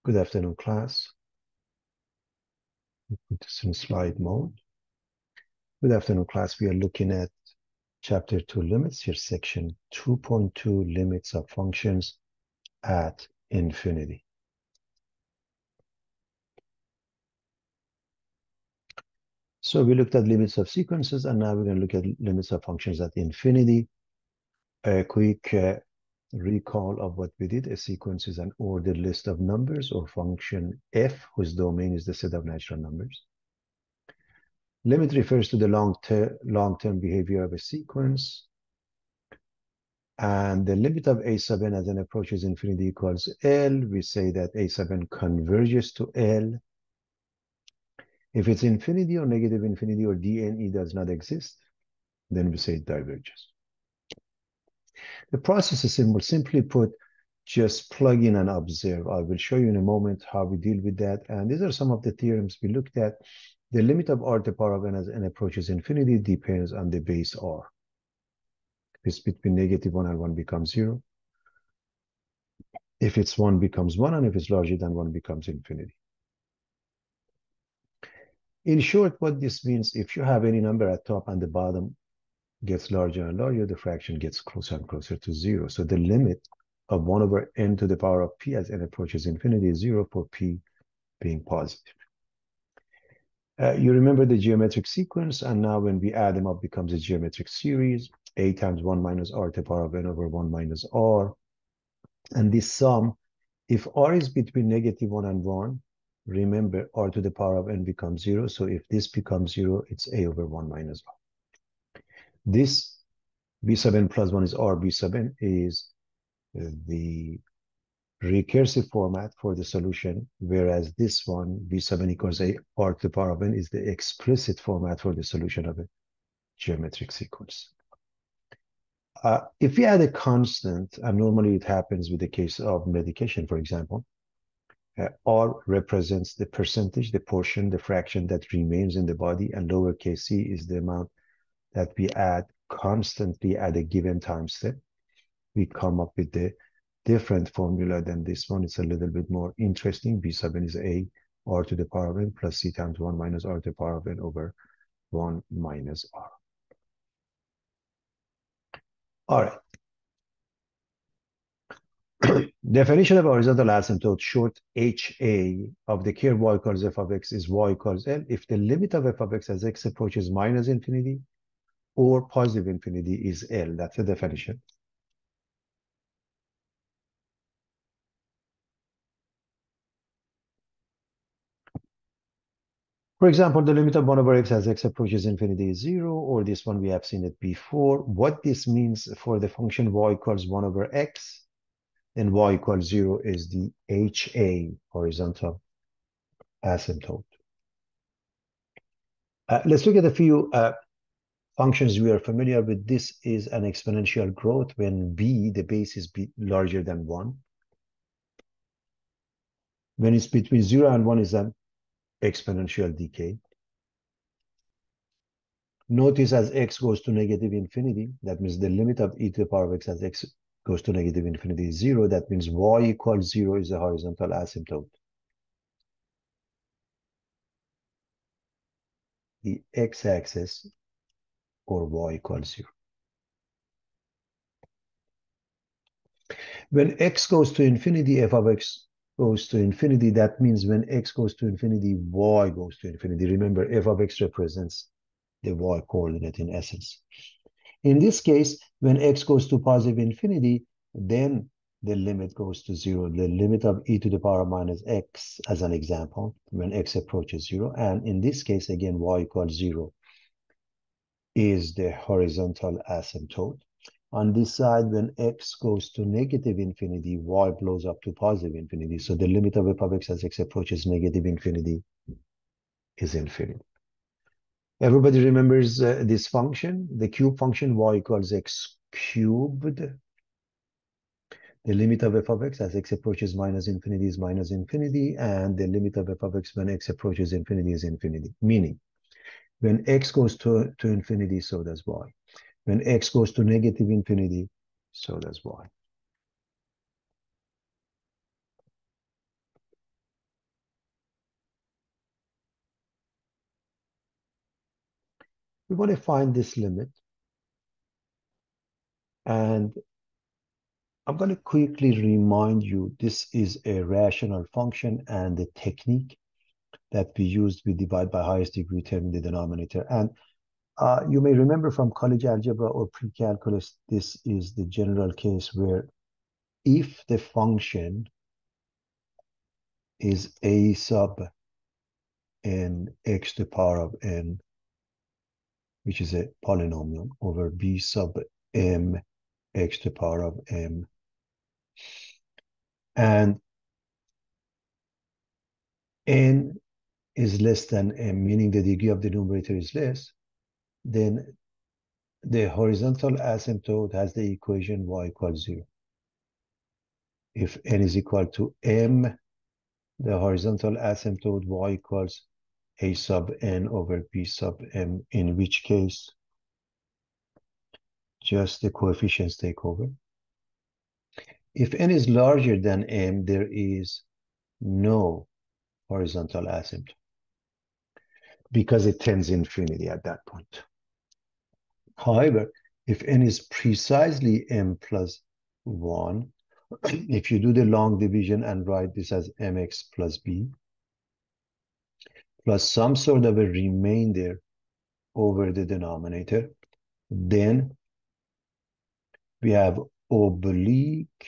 Good afternoon, class. Put this in slide mode. Good afternoon, class. We are looking at chapter 2 limits here, section 2.2 limits of functions at infinity. So we looked at limits of sequences, and now we're going to look at limits of functions at infinity. A quick recall of what we did. A sequence is an ordered list of numbers or function f, whose domain is the set of natural numbers. Limit refers to the long-term behavior of a sequence. And the limit of a sub n as n approaches infinity equals L. We say that a sub n converges to L. If it's infinity or negative infinity or dne does not exist, then we say it diverges. The process is simple. Simply put, just plug in and observe. I will show you in a moment how we deal with that. And these are some of the theorems we looked at. The limit of r to the power of n as n approaches infinity depends on the base r. If it's between -1 and 1 becomes 0. If it's 1 becomes 1, and if it's larger than 1 becomes infinity. In short, what this means, if you have any number at top and the bottom gets larger and larger, the fraction gets closer and closer to 0. So the limit of 1 over n to the power of p as n approaches infinity is 0 for p being positive. You remember the geometric sequence, and now when we add them up, becomes a geometric series, a times 1 minus r to the power of n over 1 minus r. And this sum, if r is between -1 and 1, remember r to the power of n becomes 0. So if this becomes 0, it's a over 1 minus r. This b sub n plus 1 is r. B sub n is the recursive format for the solution, whereas this one, b sub n equals a r to the power of n, is the explicit format for the solution of a geometric sequence. If we add a constant, and normally it happens with the case of medication, for example, r represents the percentage, the portion, the fraction that remains in the body, and lowercase c is the amount that we add constantly at a given time step. We come up with the different formula than this one. It's a little bit more interesting. B sub n is a r to the power of n plus c times 1 minus r to the power of n over 1 minus r. All right. Definition of horizontal asymptote, short HA, of the curve y equals f of x is y equals L if the limit of f of x as x approaches minus infinity or positive infinity is L. That's the definition. For example, the limit of 1 over x as x approaches infinity is 0, or this one we have seen it before. What this means for the function y equals 1 over x, and y equals 0 is the HA, horizontal asymptote. Let's look at a few functions we are familiar with. This is an exponential growth when b, the base, is larger than 1. When it's between 0 and 1 is an exponential decay. Notice as x goes to negative infinity, that means the limit of e to the power of x as x goes to negative infinity is 0. That means y equals 0 is a horizontal asymptote. The x-axis, or y equals 0. When x goes to infinity, f of x goes to infinity. That means when x goes to infinity, y goes to infinity. Remember, f of x represents the y coordinate in essence. In this case, when x goes to positive infinity, then the limit goes to 0. The limit of e to the power minus x, as an example, when x approaches 0. And in this case, again, y equals 0 is the horizontal asymptote. On this side, when x goes to negative infinity, y blows up to positive infinity. So the limit of f of x as x approaches negative infinity is infinity. Everybody remembers this function, the cube function, y equals x cubed. The limit of f of x as x approaches minus infinity is minus infinity, and the limit of f of x when x approaches infinity is infinity. Meaning, when x goes to infinity, so does y. When x goes to negative infinity, so does y. We want to find this limit. And I'm going to quickly remind you, this is a rational function, and the technique that we used, we divide by highest degree term in the denominator. And you may remember from college algebra or pre-calculus, this is the general case where if the function is a sub n x to the power of n, which is a polynomial, over b sub m x to the power of m, and n is less than m, meaning the degree of the numerator is less, then the horizontal asymptote has the equation y equals 0. If n is equal to m, the horizontal asymptote y equals a sub n over b sub m, in which case just the coefficients take over. If n is larger than m, there is no horizontal asymptote because it tends infinity at that point. However, if n is precisely m plus 1, if you do the long division and write this as mx plus b, plus some sort of a remainder over the denominator, then we have oblique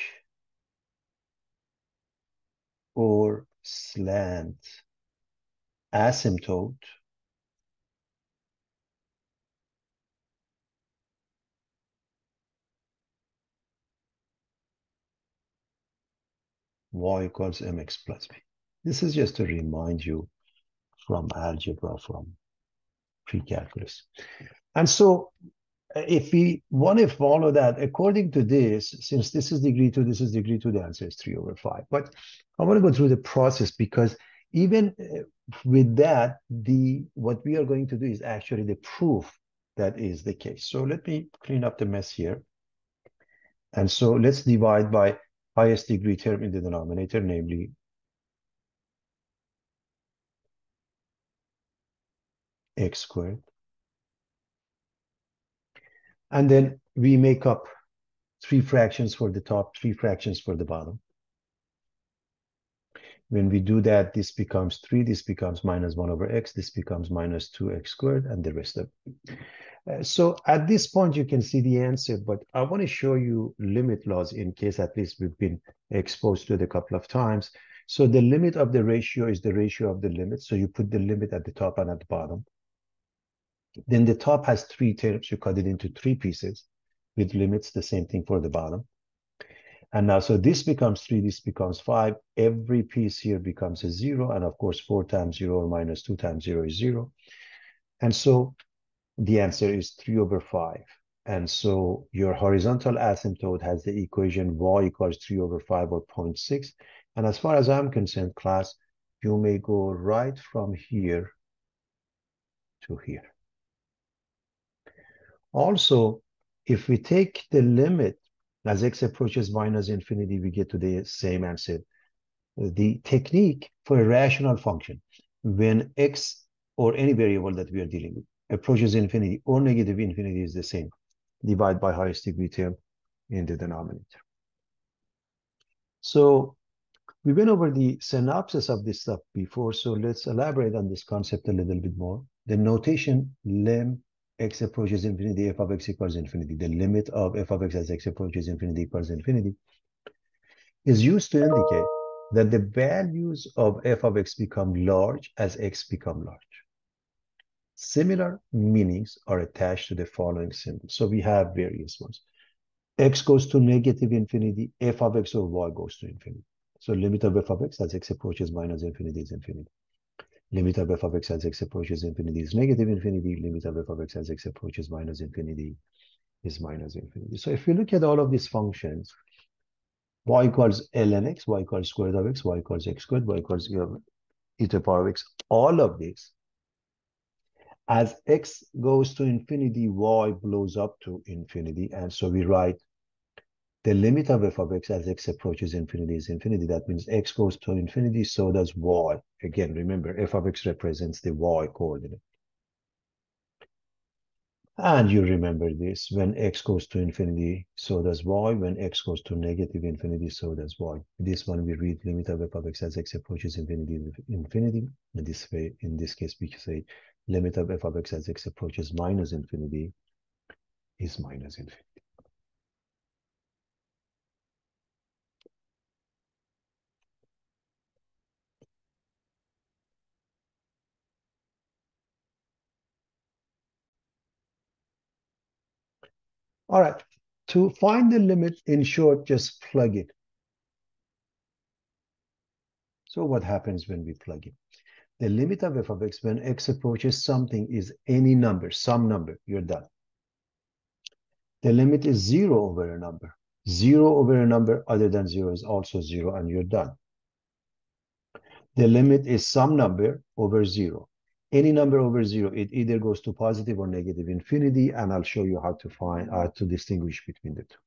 or slant asymptote y equals mx plus b. This is just to remind you from algebra, from pre-calculus. And so if we want to follow that, according to this, since this is degree 2, this is degree 2, the answer is 3 over 5. But I want to go through the process, because even with that, what we are going to do is actually the proof that is the case. So let me clean up the mess here. And so let's divide by highest degree term in the denominator, namely x squared. And then we make up 3 fractions for the top, 3 fractions for the bottom. When we do that, this becomes 3, this becomes minus 1 over x, this becomes minus 2x squared, and the rest of it. So at this point, you can see the answer, but I want to show you limit laws in case at least we've been exposed to it a couple of times. So the limit of the ratio is the ratio of the limit. So you put the limit at the top and at the bottom. Then the top has 3 terms. You cut it into 3 pieces with limits, the same thing for the bottom. And now, so this becomes 3, this becomes 5. Every piece here becomes a 0. And of course, 4 times 0 or minus 2 times 0 is 0. And so the answer is 3 over 5. And so your horizontal asymptote has the equation y equals 3 over 5 or 0.6. And as far as I'm concerned, class, you may go right from here to here. Also, if we take the limit as x approaches minus infinity, we get to the same answer. The technique for a rational function, when x or any variable that we are dealing with approaches infinity or negative infinity, is the same. Divide by highest degree term in the denominator. So we went over the synopsis of this stuff before, so let's elaborate on this concept a little bit more. The notation lim x approaches infinity, f of x equals infinity, the limit of f of x as x approaches infinity equals infinity, is used to indicate that the values of f of x become large as x become large. Similar meanings are attached to the following symbols. So we have various ones. X goes to negative infinity, f of x or y goes to infinity. So limit of f of x as x approaches minus infinity is infinity. Limit of f of x as x approaches infinity is negative infinity. Limit of f of x as x approaches minus infinity is minus infinity. So if you look at all of these functions, y equals ln x, y equals square root of x, y equals x squared, y equals e to the power of x, all of this, as x goes to infinity, y blows up to infinity. And so we write the limit of f of x as x approaches infinity is infinity. That means x goes to infinity, so does y. Again, remember, f of x represents the y coordinate. And you remember this, when x goes to infinity, so does y. When x goes to negative infinity, so does y. This one we read limit of f of x as x approaches infinity. Infinity. In this way, in this case, we say limit of f of x as x approaches minus infinity is minus infinity. All right. To find the limit, in short, just plug it. So what happens when we plug it? The limit of f of x when x approaches something is any number, some number, you're done. The limit is 0 over a number. 0 over a number other than 0 is also 0, and you're done. The limit is some number over 0. Any number over 0, it either goes to positive or negative infinity, and I'll show you how to distinguish between the two.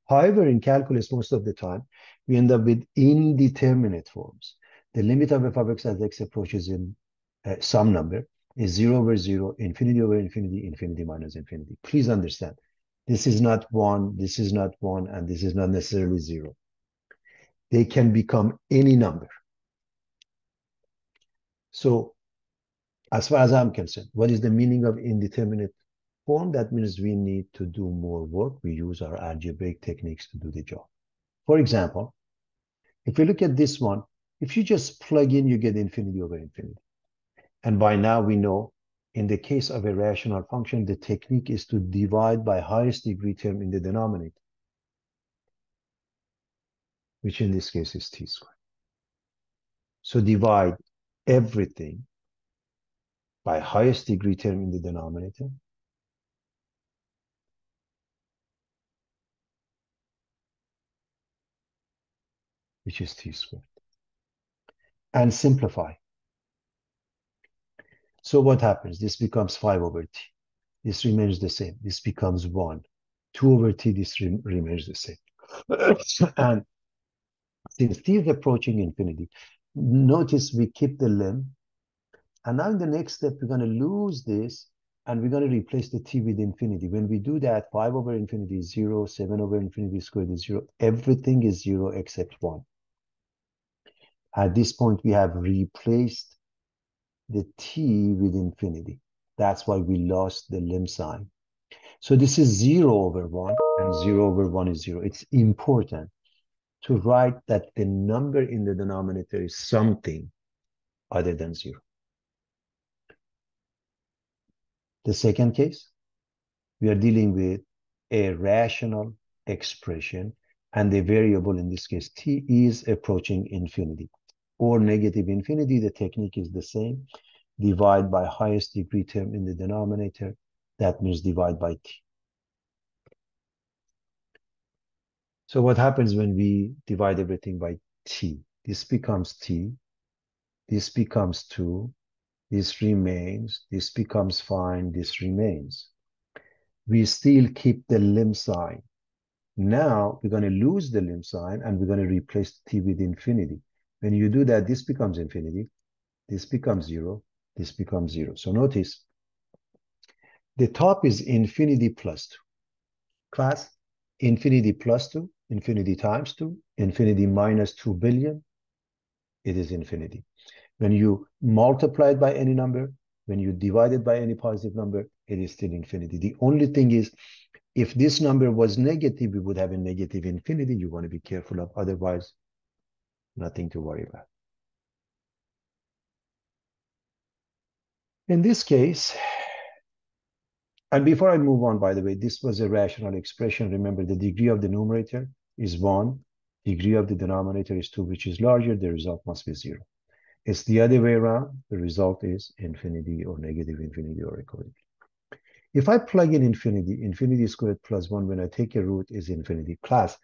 However, in calculus, most of the time, we end up with indeterminate forms. The limit of f of x as x approaches in some number is 0 over 0, infinity over infinity, infinity minus infinity. Please understand, this is not 1, this is not 1, and this is not necessarily 0. They can become any number. So, as far as I'm concerned, what is the meaning of indeterminate form? That means we need to do more work. We use our algebraic techniques to do the job. For example, if we look at this one, if you just plug in, you get infinity over infinity. And by now we know, in the case of a rational function, the technique is to divide by highest degree term in the denominator, which in this case is t squared. So divide everything by highest degree term in the denominator, which is t squared, and simplify. So what happens? This becomes 5 over t. This remains the same. This becomes 1. 2 over t, this remains the same. And since t is approaching infinity, notice we keep the limb. And now in the next step, we're going to lose this, and we're going to replace the t with infinity. When we do that, 5 over infinity is 0, 7 over infinity squared is 0. Everything is 0 except 1. At this point, we have replaced the t with infinity. That's why we lost the limb sign. So this is 0 over 1, and 0 over 1 is 0. It's important to write that the number in the denominator is something other than 0. The second case, we are dealing with a rational expression, and the variable, in this case, t, is approaching infinity or negative infinity. The technique is the same. Divide by highest degree term in the denominator. That means divide by t. So what happens when we divide everything by t? This becomes t. This becomes 2. This remains. This becomes fine. This remains. We still keep the limb sign. Now we're going to lose the limb sign, and we're going to replace t with infinity. When you do that, this becomes infinity. This becomes 0. This becomes 0. So notice the top is infinity plus 2. Class, infinity plus 2, infinity times 2, infinity minus 2 billion, it is infinity. When you multiply it by any number, when you divide it by any positive number, it is still infinity. The only thing is, if this number was negative, we would have a negative infinity. You want to be careful of, otherwise, nothing to worry about. In this case, and before I move on, by the way, this was a rational expression. Remember, the degree of the numerator is 1, degree of the denominator is 2, which is larger, the result must be 0. It's the other way around, the result is infinity or negative infinity or equality. If I plug in infinity, infinity squared plus 1, when I take a root, is infinity. Class,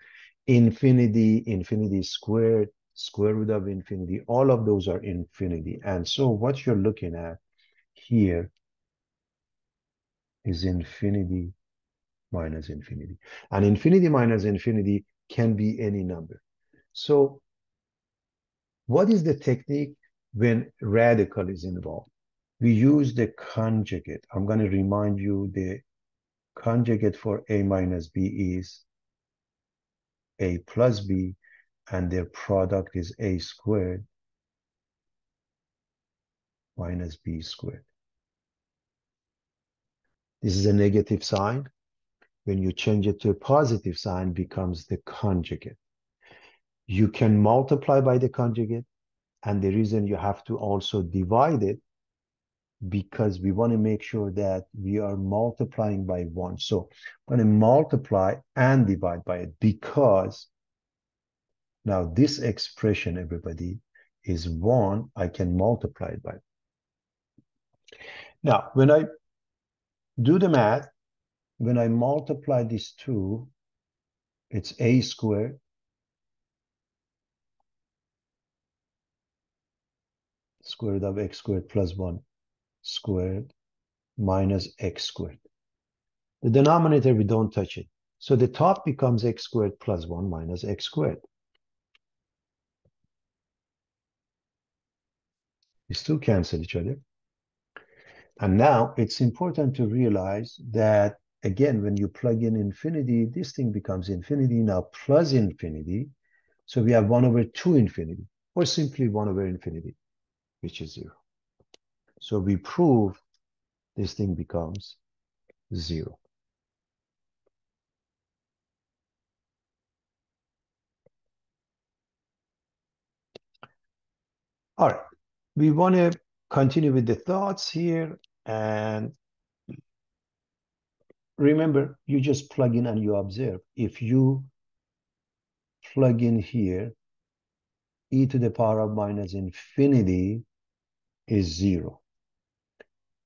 infinity, infinity squared, square root of infinity, all of those are infinity. And so what you're looking at here is infinity minus infinity. And infinity minus infinity can be any number. So what is the technique when radical is involved? We use the conjugate. I'm going to remind you the conjugate for a minus b is a plus b, and their product is a squared minus b squared. This is a negative sign. When you change it to a positive sign, it becomes the conjugate. You can multiply by the conjugate, and the reason you have to also divide it, because we want to make sure that we are multiplying by 1. So I'm going to multiply and divide by it, because now this expression, everybody, is 1. I can multiply it by. Now, when I do the math, when I multiply these two, it's a squared square root of x squared plus 1 squared minus x squared. The denominator, we don't touch it. So the top becomes x squared plus 1 minus x squared. These two cancel each other. And now it's important to realize that, again, when you plug in infinity, this thing becomes infinity, now plus infinity. So we have 1 over 2 infinity, or simply 1 over infinity, which is 0. So we prove this thing becomes 0. All right, we want to continue with the thoughts here. And remember, you just plug in and you observe. If you plug in here, e to the power of minus infinity is 0.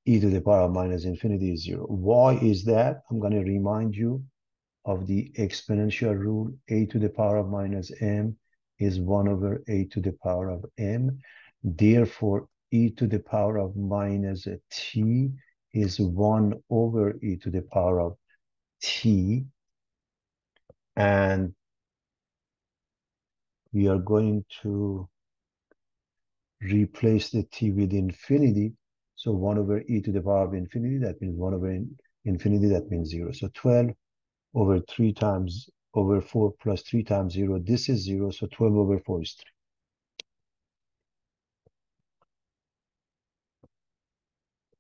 E to the power of minus infinity is 0. Why is that? I'm going to remind you of the exponential rule. A to the power of minus m is 1 over a to the power of m. Therefore, e to the power of minus t is 1 over e to the power of t. And we are going to replace the t with infinity. So 1 over e to the power of infinity, that means 1 over infinity, that means 0. So 12 over 3 times over 4 plus 3 times 0, this is 0. So 12 over 4 is 3.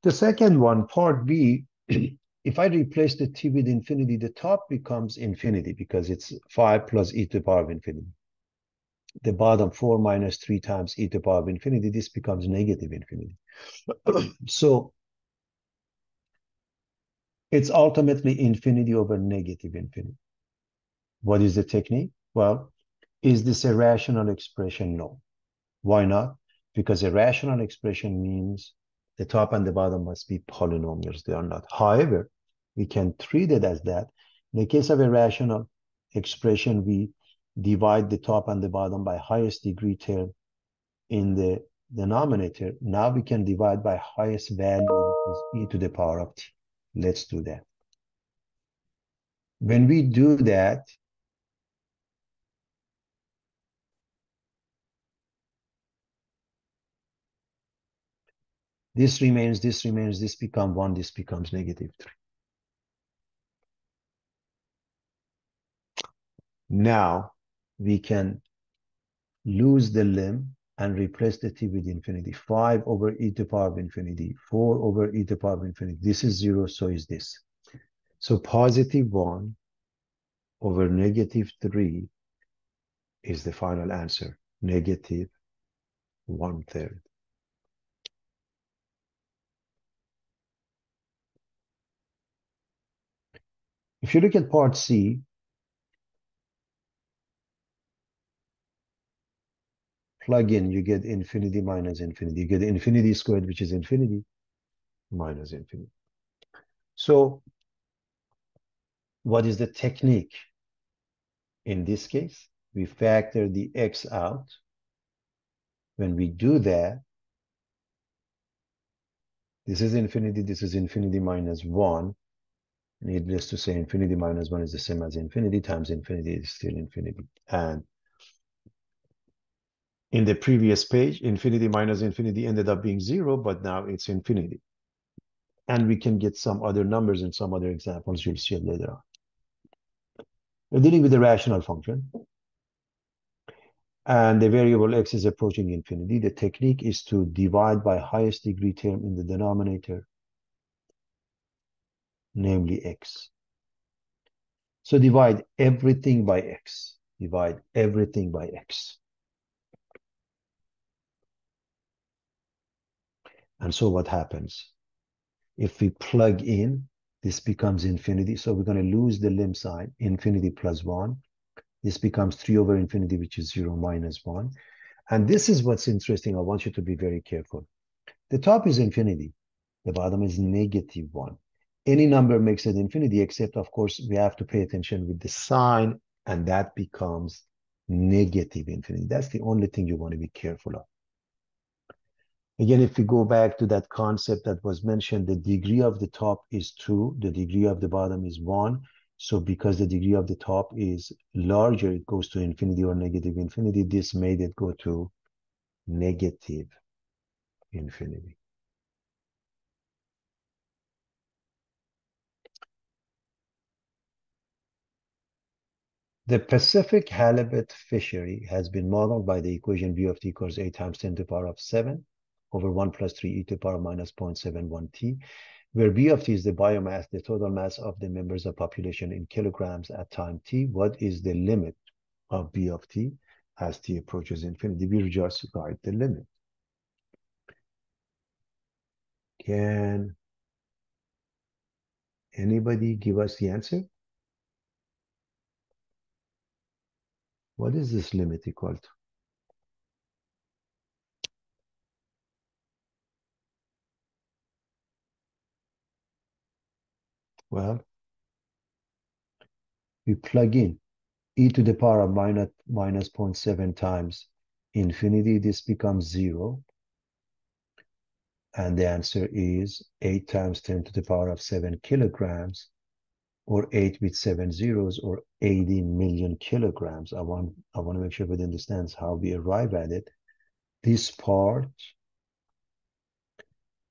The second one, part B, if I replace the t with infinity, the top becomes infinity because it's 5 plus e to the power of infinity. The bottom, 4 minus 3 times e to the power of infinity, this becomes negative infinity. So it's ultimately infinity over negative infinity. What is the technique? Well, is this a rational expression? No. Why not? Because a rational expression means the top and the bottom must be polynomials. They are not. However, we can treat it as that. In the case of a rational expression, we divide the top and the bottom by highest degree term in the denominator. Now we can divide by highest value, which is e to the power of t. Let's do that. When we do that, this remains, this remains, this becomes 1, this becomes negative 3. Now we can lose the limb and replace the t with infinity. 5 over e to the power of infinity, 4 over e to the power of infinity. This is 0, so is this. So positive 1 over negative 3 is the final answer, negative 1/3. If you look at part C, plug in, you get infinity minus infinity. You get infinity squared, which is infinity, minus infinity. So what is the technique? In this case, we factor the x out. When we do that, this is infinity minus 1. Needless to say, infinity minus 1 is the same as infinity times infinity is still infinity. And In the previous page, infinity minus infinity ended up being 0, but now it's infinity. And we can get some other numbers in some other examples you'll see it later on. We're dealing with a rational function, and the variable x is approaching infinity. The technique is to divide by highest degree term in the denominator, namely x. So divide everything by x. Divide everything by x. And so what happens? If we plug in, this becomes infinity. So we're going to lose the lim sign, infinity plus 1. This becomes 3 over infinity, which is 0 minus 1. And this is what's interesting. I want you to be very careful. The top is infinity. The bottom is negative 1. Any number makes it infinity, except, of course, we have to pay attention with the sign, and that becomes negative infinity. That's the only thing you want to be careful of. Again, if we go back to that concept that was mentioned, the degree of the top is 2, the degree of the bottom is 1. So because the degree of the top is larger, it goes to infinity or negative infinity. This made it go to negative infinity. The Pacific halibut fishery has been modeled by the equation v of t equals 8 times 10 to the power of 7 over 1 plus 3 e to the power minus 0.71 t, where v of t is the biomass, the total mass of the members of population in kilograms at time t. What is the limit of v of t as t approaches infinity? We just write the limit. Can anybody give us the answer? What is this limit equal to? Well, we plug in e to the power of minus 0.7 times infinity. This becomes 0. And the answer is 8 times 10 to the power of 7 kilograms, or 8 with 7 zeros, or 80 million kilograms. I want to make sure everybody understands how we arrive at it. This part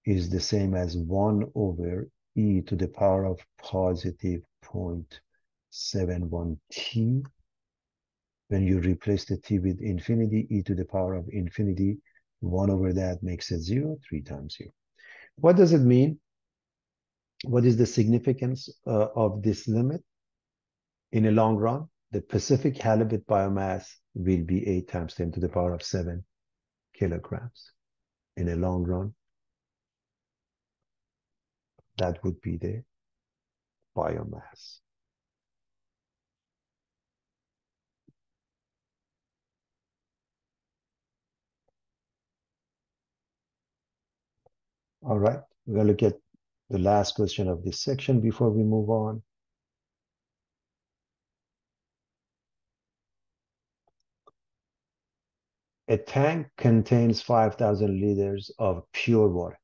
is the same as 1 over e to the power of positive 0.71 t. When you replace the t with infinity, e to the power of infinity, 1 over that makes it 0, 3 times 0. What does it mean? What is the significance of this limit? In a long run, the Pacific halibut biomass will be 8 times 10 to the power of 7 kilograms. In a long run, that would be the biomass. All right, we're going to look at the last question of this section before we move on. A tank contains 5,000 liters of pure water.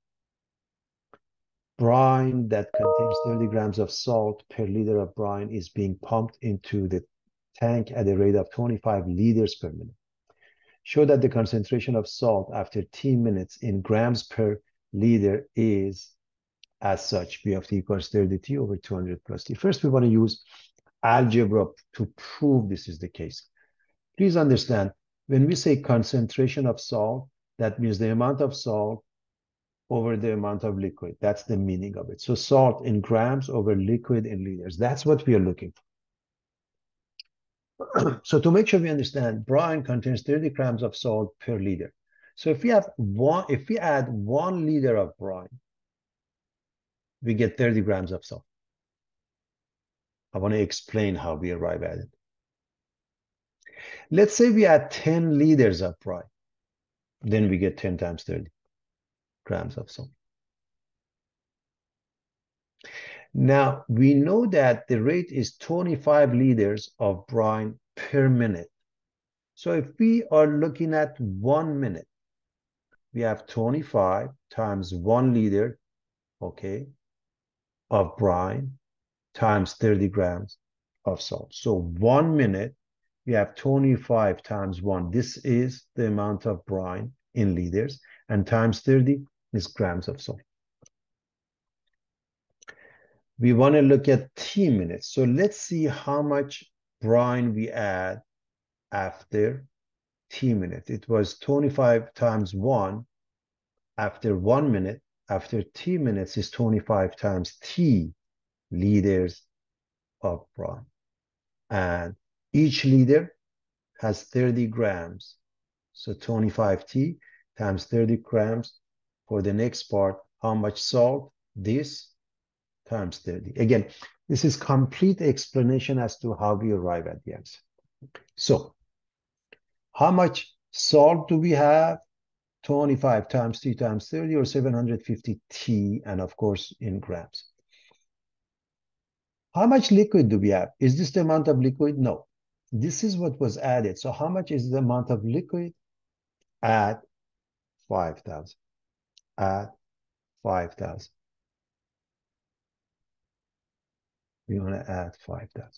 Brine that contains 30 grams of salt per liter of brine is being pumped into the tank at a rate of 25 liters per minute. Show that the concentration of salt after t minutes in grams per liter is as such. V of t equals 30t over 200 plus t. First, we want to use algebra to prove this is the case. Please understand, when we say concentration of salt, that means the amount of salt over the amount of liquid. That's the meaning of it. So salt in grams over liquid in liters. That's what we are looking for. So to make sure we understand, brine contains 30 grams of salt per liter. So if we add 1 liter of brine, we get 30 grams of salt. I want to explain how we arrive at it. Let's say we add 10 liters of brine. Then we get 10 times 30 grams of salt. Now, we know that the rate is 25 liters of brine per minute. So if we are looking at 1 minute, we have 25 times 1 liter, okay, of brine times 30 grams of salt. So 1 minute we have 25 times 1. This is the amount of brine in liters, and times 30 is grams of salt. We want to look at T minutes. So let's see how much brine we add after T minutes. It was 25 times 1 after 1 minute. After T minutes is 25 times T liters of brine. And each liter has 30 grams. So 25T times 30 grams. For the next part, how much salt? This times 30. Again, this is complete explanation as to how we arrive at the answer. So how much salt do we have? 25 times T times 30, or 750 T, and of course in grams. How much liquid do we have? Is this the amount of liquid? No. This is what was added. So how much is the amount of liquid? Add 5,000. Add 5,000. We want to add 5,000.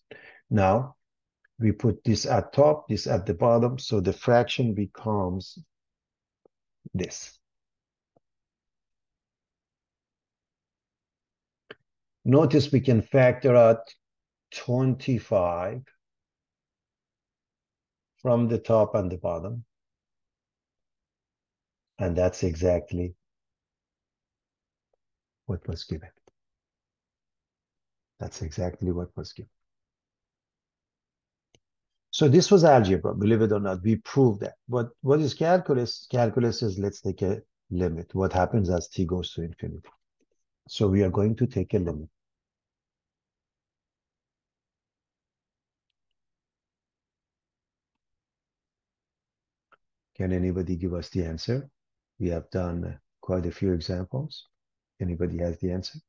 Now, we put this at top, this at the bottom, so the fraction becomes this. Notice we can factor out 25 from the top and the bottom. And that's exactly what was given. That's exactly what was given. So this was algebra, believe it or not. We proved that. But what is calculus? Calculus is, let's take a limit. What happens as t goes to infinity? So we are going to take a limit. Can anybody give us the answer? We have done quite a few examples. Anybody has the answer?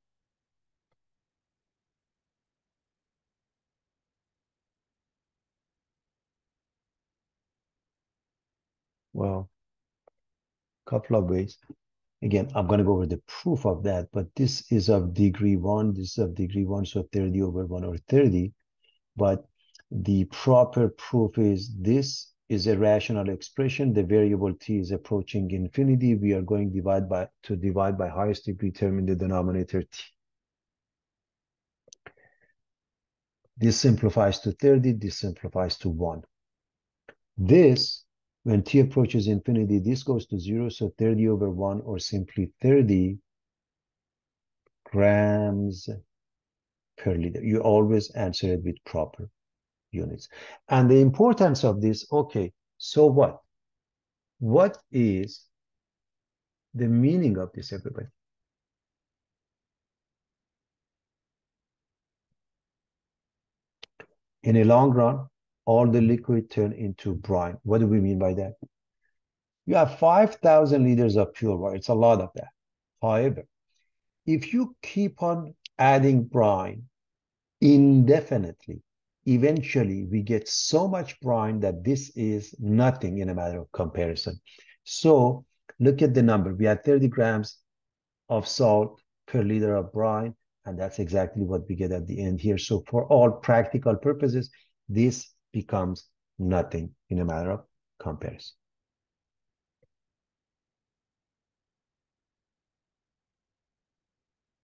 Well, a couple of ways. Again, I'm going to go over the proof of that, but this is of degree 1, this is of degree 1, so 30 over 1 or 30. But the proper proof is this is a rational expression. The variable t is approaching infinity. We are going to divide by highest degree term in the denominator t. This simplifies to 30. This simplifies to 1. This, when t approaches infinity, this goes to 0. So 30 over 1, or simply 30 grams per liter. You always answer it with proper units. And the importance of this, okay, so what? What is the meaning of this, everybody? In a long run, all the liquid turn into brine. What do we mean by that? You have 5,000 liters of pure water. It's a lot of that. However, if you keep on adding brine indefinitely, eventually we get so much brine that this is nothing in a matter of comparison. So look at the number. We had 30 grams of salt per liter of brine, and that's exactly what we get at the end here. So for all practical purposes, this becomes nothing in a matter of comparison.